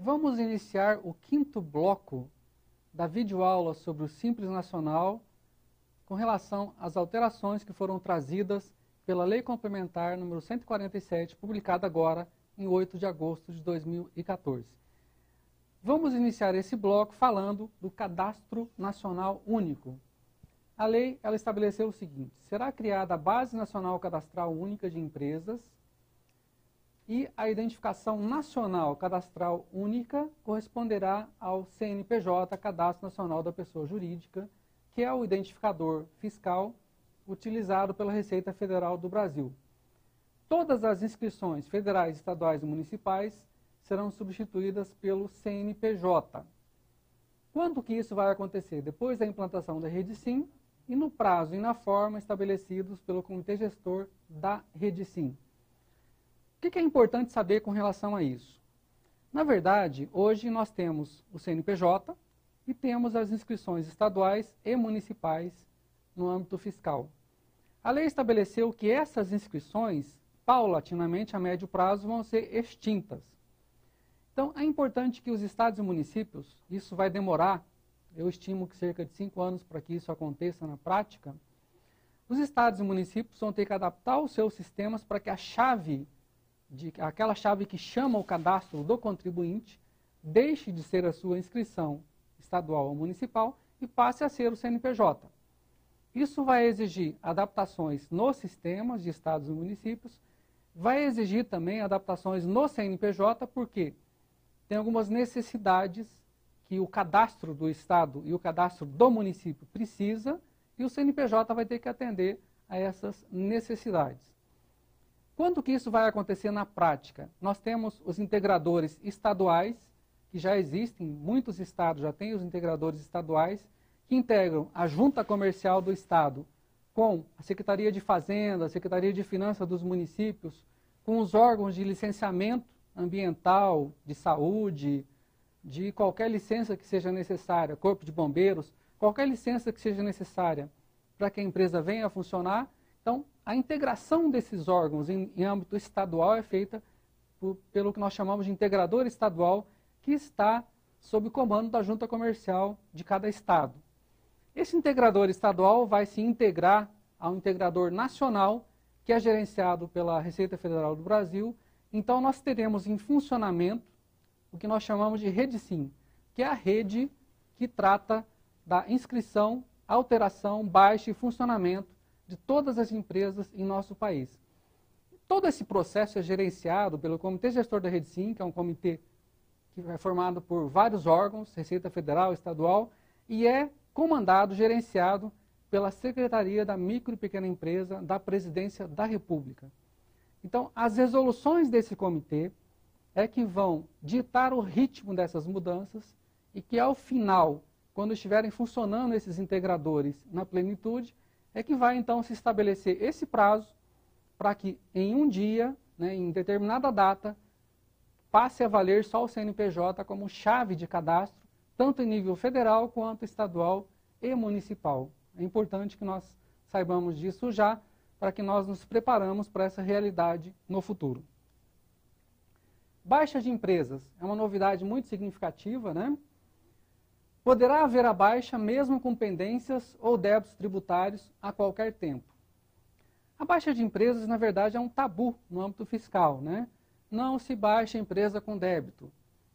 Vamos iniciar o 5º bloco da videoaula sobre o Simples Nacional com relação às alterações que foram trazidas pela Lei Complementar número 147, publicada agora em 8 de agosto de 2014. Vamos iniciar esse bloco falando do Cadastro Nacional Único. A lei ela estabeleceu o seguinte: será criada a Base Nacional Cadastral Única de Empresas e a Identificação Nacional Cadastral Única corresponderá ao CNPJ, Cadastro Nacional da Pessoa Jurídica, que é o identificador fiscal utilizado pela Receita Federal do Brasil. Todas as inscrições federais, estaduais e municipais serão substituídas pelo CNPJ. Quando que isso vai acontecer? Depois da implantação da Rede Sim e no prazo e na forma estabelecidos pelo Comitê Gestor da Rede Sim. O que é importante saber com relação a isso? Na verdade, hoje nós temos o CNPJ e temos as inscrições estaduais e municipais no âmbito fiscal. A lei estabeleceu que essas inscrições, paulatinamente, a médio prazo, vão ser extintas. Então, é importante que os estados e municípios, isso vai demorar, eu estimo que cerca de 5 anos para que isso aconteça na prática, os estados e municípios vão ter que adaptar os seus sistemas para que aquela chave que chama o cadastro do contribuinte deixe de ser a sua inscrição estadual ou municipal e passe a ser o CNPJ. Isso vai exigir adaptações nos sistemas de estados e municípios, vai exigir também adaptações no CNPJ, porque tem algumas necessidades que o cadastro do estado e o cadastro do município precisa e o CNPJ vai ter que atender a essas necessidades. Quando que isso vai acontecer na prática? Nós temos os integradores estaduais, que já existem, muitos estados já têm os integradores estaduais, que integram a junta comercial do estado com a Secretaria de Fazenda, a Secretaria de Finanças dos municípios, com os órgãos de licenciamento ambiental, de saúde, de qualquer licença que seja necessária, Corpo de Bombeiros, qualquer licença que seja necessária para que a empresa venha a funcionar. Então, a integração desses órgãos em âmbito estadual é feita pelo que nós chamamos de integrador estadual, que está sob o comando da junta comercial de cada estado. Esse integrador estadual vai se integrar ao integrador nacional, que é gerenciado pela Receita Federal do Brasil. Então, nós teremos em funcionamento o que nós chamamos de Rede Sim, que é a rede que trata da inscrição, alteração, baixa e funcionamento de todas as empresas em nosso país. Todo esse processo é gerenciado pelo Comitê Gestor da Rede Sim, que é um comitê que é formado por vários órgãos, Receita Federal, Estadual, e é comandado, gerenciado pela Secretaria da Micro e Pequena Empresa da Presidência da República. Então, as resoluções desse comitê é que vão ditar o ritmo dessas mudanças e que, ao final, quando estiverem funcionando esses integradores na plenitude, é que vai, então, se estabelecer esse prazo para que, em um dia, em determinada data, passe a valer só o CNPJ como chave de cadastro, tanto em nível federal quanto estadual e municipal. É importante que nós saibamos disso já, para que nós nos preparamos para essa realidade no futuro. Baixa de empresas é uma novidade muito significativa, né? Poderá haver a baixa mesmo com pendências ou débitos tributários a qualquer tempo. A baixa de empresas, na verdade, é um tabu no âmbito fiscal, né? Não se baixa empresa com débito.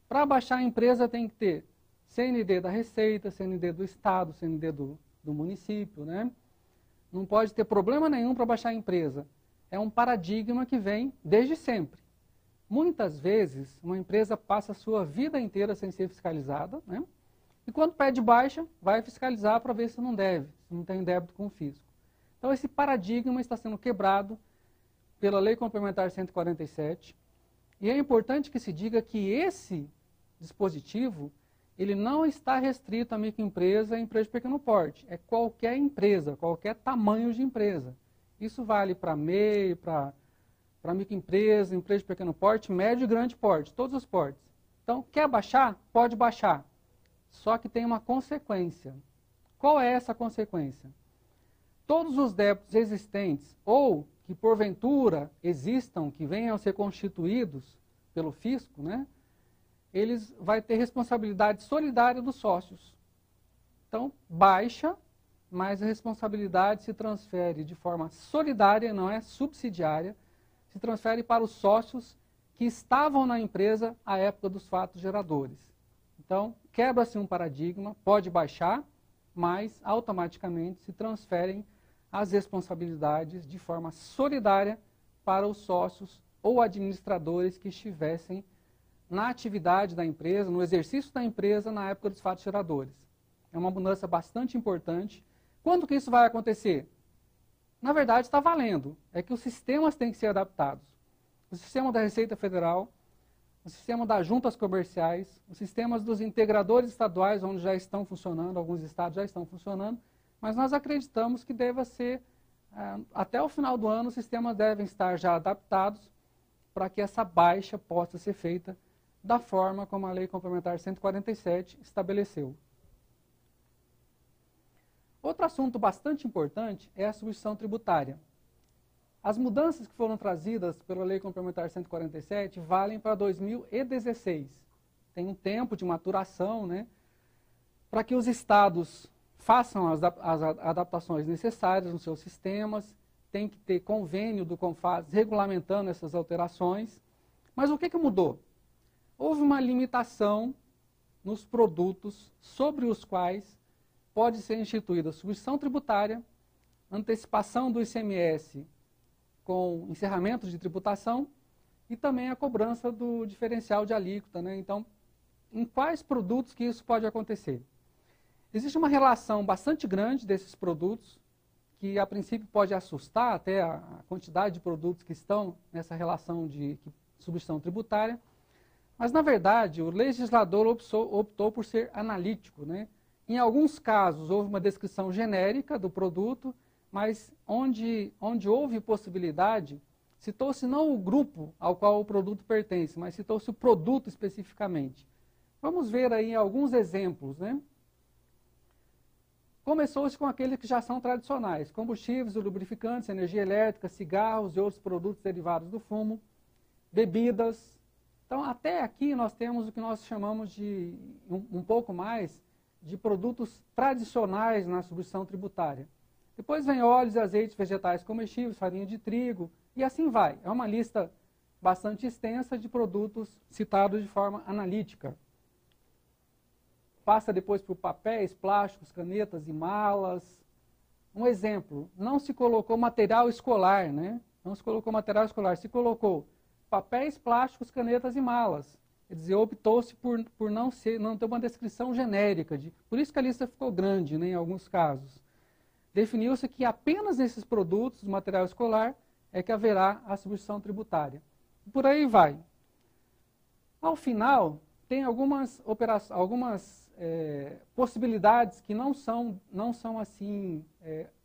Para baixar a empresa tem que ter CND da Receita, CND do Estado, CND do município, né? Não pode ter problema nenhum para baixar a empresa. É um paradigma que vem desde sempre. Muitas vezes, uma empresa passa a sua vida inteira sem ser fiscalizada, né? E quando pede baixa, vai fiscalizar para ver se não deve, se não tem débito com o fisco. Então, esse paradigma está sendo quebrado pela Lei Complementar 147. E é importante que se diga que esse dispositivo, ele não está restrito à microempresa e empresa de pequeno porte. É qualquer empresa, qualquer tamanho de empresa. Isso vale para MEI, para microempresa, empresa de pequeno porte, médio e grande porte, todos os portes. Então, quer baixar? Pode baixar. Só que tem uma consequência. Qual é essa consequência? Todos os débitos existentes ou que porventura existam, que venham a ser constituídos pelo fisco, né? eles vai ter responsabilidade solidária dos sócios. Então, baixa, mas a responsabilidade se transfere de forma solidária, não é subsidiária, se transfere para os sócios que estavam na empresa à época dos fatos geradores. Então, quebra-se um paradigma, pode baixar, mas automaticamente se transferem as responsabilidades de forma solidária para os sócios ou administradores que estivessem na atividade da empresa, no exercício da empresa na época dos fatos geradores. É uma mudança bastante importante. Quando que isso vai acontecer? Na verdade, está valendo. É que os sistemas têm que ser adaptados. O sistema da Receita Federal, o sistema das juntas comerciais, os sistemas dos integradores estaduais, onde já estão funcionando, alguns estados já estão funcionando, mas nós acreditamos que deva ser, até o final do ano, os sistemas devem estar já adaptados para que essa baixa possa ser feita da forma como a Lei Complementar 147 estabeleceu. Outro assunto bastante importante é a substituição tributária. As mudanças que foram trazidas pela Lei Complementar 147 valem para 2016. Tem um tempo de maturação, né, para que os estados façam as adaptações necessárias nos seus sistemas, tem que ter convênio do CONFAS regulamentando essas alterações. Mas o que mudou? Houve uma limitação nos produtos sobre os quais pode ser instituída substituição tributária, antecipação do ICMS com encerramento de tributação e também a cobrança do diferencial de alíquota, né? Então, em quais produtos que isso pode acontecer? Existe uma relação bastante grande desses produtos, que a princípio pode assustar até a quantidade de produtos que estão nessa relação de substituição tributária, mas na verdade o legislador optou por ser analítico, né? Em alguns casos houve uma descrição genérica do produto, mas onde houve possibilidade, citou-se não o grupo ao qual o produto pertence, mas citou-se o produto especificamente. Vamos ver aí alguns exemplos, né? Começou-se com aqueles que já são tradicionais, combustíveis, lubrificantes, energia elétrica, cigarros e outros produtos derivados do fumo, bebidas. Então, até aqui nós temos o que nós chamamos de um pouco mais de produtos tradicionais na substituição tributária. Depois vem óleos e azeites vegetais comestíveis, farinha de trigo, e assim vai. É uma lista bastante extensa de produtos citados de forma analítica. Passa depois por papéis, plásticos, canetas e malas. Um exemplo, não se colocou material escolar, né? Não se colocou material escolar, se colocou papéis, plásticos, canetas e malas. Quer dizer, optou-se por não ter uma descrição genérica. Por isso que a lista ficou grande, né, em alguns casos. Definiu-se que apenas nesses produtos do material escolar é que haverá a substituição tributária. Por aí vai. Ao final, tem algumas possibilidades que não são assim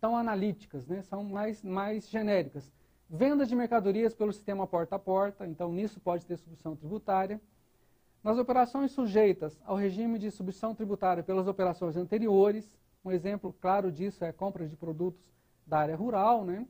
tão analíticas, né? São mais genéricas. Venda de mercadorias pelo sistema porta a porta, então nisso pode ter substituição tributária. Nas operações sujeitas ao regime de substituição tributária pelas operações anteriores, um exemplo claro disso é a compra de produtos da área rural, né?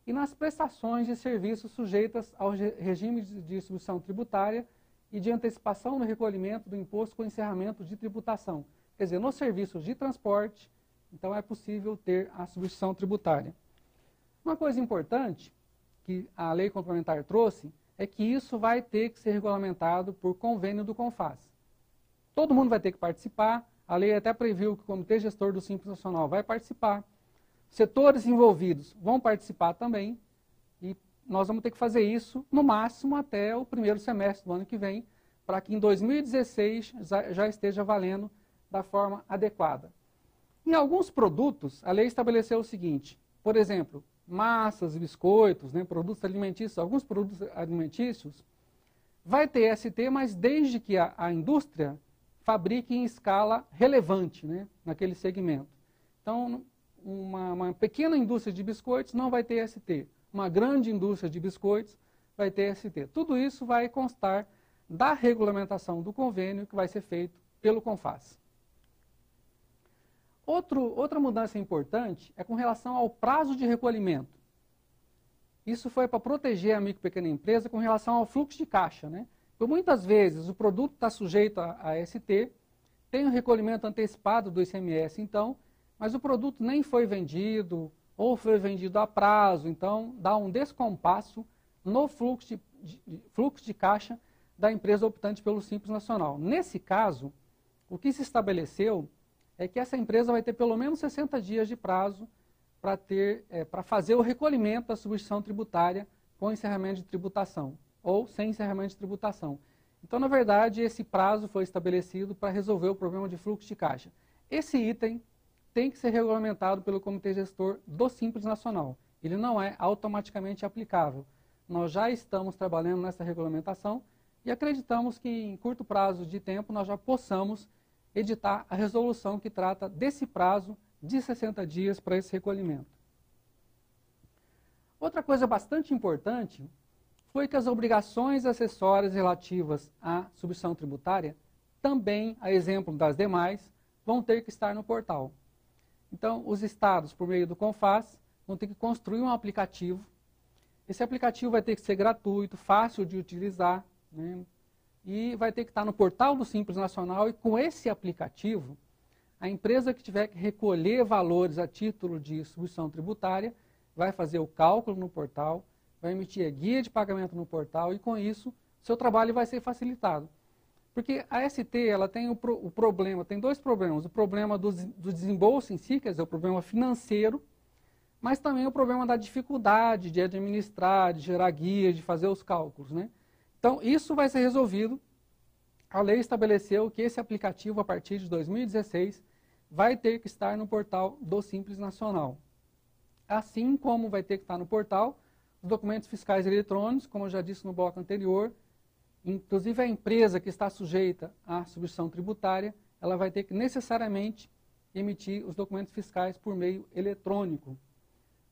E nas prestações de serviços sujeitas ao regime de substituição tributária e de antecipação no recolhimento do imposto com encerramento de tributação. Quer dizer, nos serviços de transporte, então é possível ter a substituição tributária. Uma coisa importante que a lei complementar trouxe é que isso vai ter que ser regulamentado por convênio do CONFAS. Todo mundo vai ter que participar, a lei até previu que o Comitê Gestor do Simples Nacional vai participar, setores envolvidos vão participar também, e nós vamos ter que fazer isso, no máximo, até o primeiro semestre do ano que vem, para que em 2016 já esteja valendo da forma adequada. Em alguns produtos, a lei estabeleceu o seguinte, por exemplo, massas, biscoitos, né, produtos alimentícios, alguns produtos alimentícios, vai ter ST, mas desde que a indústria fabrique em escala relevante, né, naquele segmento. Então, uma pequena indústria de biscoitos não vai ter ST. Uma grande indústria de biscoitos vai ter ST. Tudo isso vai constar da regulamentação do convênio que vai ser feito pelo CONFAS. Outra mudança importante é com relação ao prazo de recolhimento. Isso foi para proteger a micro e pequena empresa com relação ao fluxo de caixa, né? Por muitas vezes o produto está sujeito a ST, tem o recolhimento antecipado do ICMS, então, mas o produto nem foi vendido ou foi vendido a prazo, então dá um descompasso no fluxo de caixa da empresa optante pelo Simples Nacional. Nesse caso, o que se estabeleceu é que essa empresa vai ter pelo menos 60 dias de prazo para fazer o recolhimento da substituição tributária com encerramento de tributação ou sem encerramento de tributação. Então, na verdade, esse prazo foi estabelecido para resolver o problema de fluxo de caixa. Esse item tem que ser regulamentado pelo Comitê Gestor do Simples Nacional. Ele não é automaticamente aplicável. Nós já estamos trabalhando nessa regulamentação e acreditamos que em curto prazo de tempo nós já possamos editar a resolução que trata desse prazo de 60 dias para esse recolhimento. Outra coisa bastante importante foi que as obrigações acessórias relativas à substituição tributária, também, a exemplo das demais, vão ter que estar no portal. Então, os estados, por meio do CONFAS, vão ter que construir um aplicativo. Esse aplicativo vai ter que ser gratuito, fácil de utilizar, né? E vai ter que estar no portal do Simples Nacional, e com esse aplicativo, a empresa que tiver que recolher valores a título de substituição tributária vai fazer o cálculo no portal, vai emitir a guia de pagamento no portal e, com isso, seu trabalho vai ser facilitado. Porque a ST ela tem o problema, tem dois problemas. O problema do desembolso em si, quer dizer, o problema financeiro, mas também o problema da dificuldade de administrar, de gerar guia, de fazer os cálculos, né? Então, isso vai ser resolvido. A lei estabeleceu que esse aplicativo, a partir de 2016, vai ter que estar no portal do Simples Nacional. Assim como vai ter que estar no portal os documentos fiscais eletrônicos, como eu já disse no bloco anterior, inclusive a empresa que está sujeita à substituição tributária, ela vai ter que necessariamente emitir os documentos fiscais por meio eletrônico.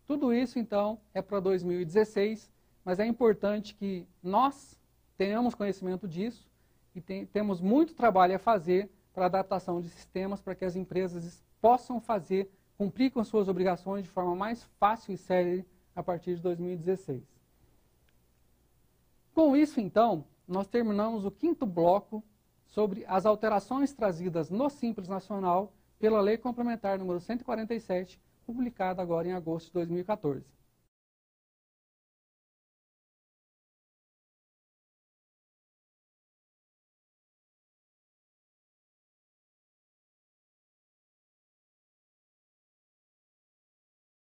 Tudo isso, então, é para 2016, mas é importante que nós tenhamos conhecimento disso e temos muito trabalho a fazer para a adaptação de sistemas para que as empresas possam cumprir com suas obrigações de forma mais fácil e célere a partir de 2016. Com isso, então, nós terminamos o 5º bloco sobre as alterações trazidas no Simples Nacional pela Lei Complementar número 147, publicada agora em agosto de 2014.